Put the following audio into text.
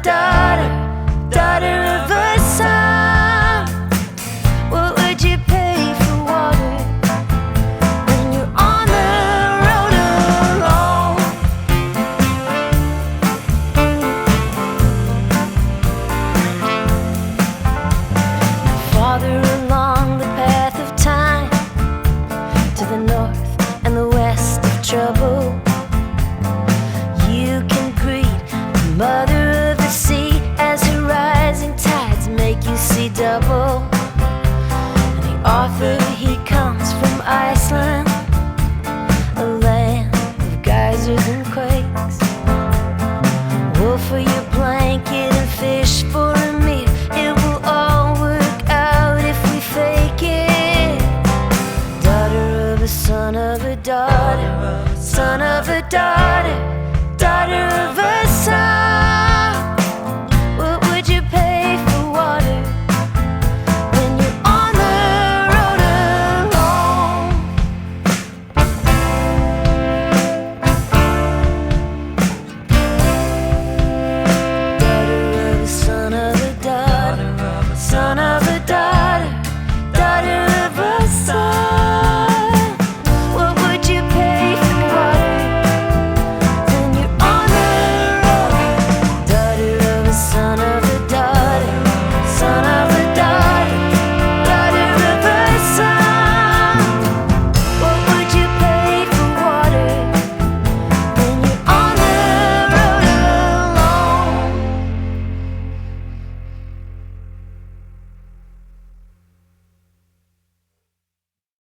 daughter, daughter of a son. What would you pay for water when you're on the road alone? Father along the path of time, to the north and the west of trouble, you can greet the mother of the sea as her rising tides make you see double. And the author, he comes from Iceland, a land of geysers and quakes. Wool for your blanket and fish for a meal, it will all work out if we fake it. Daughter of a son of a daughter, son of a daughter, daughter of a son.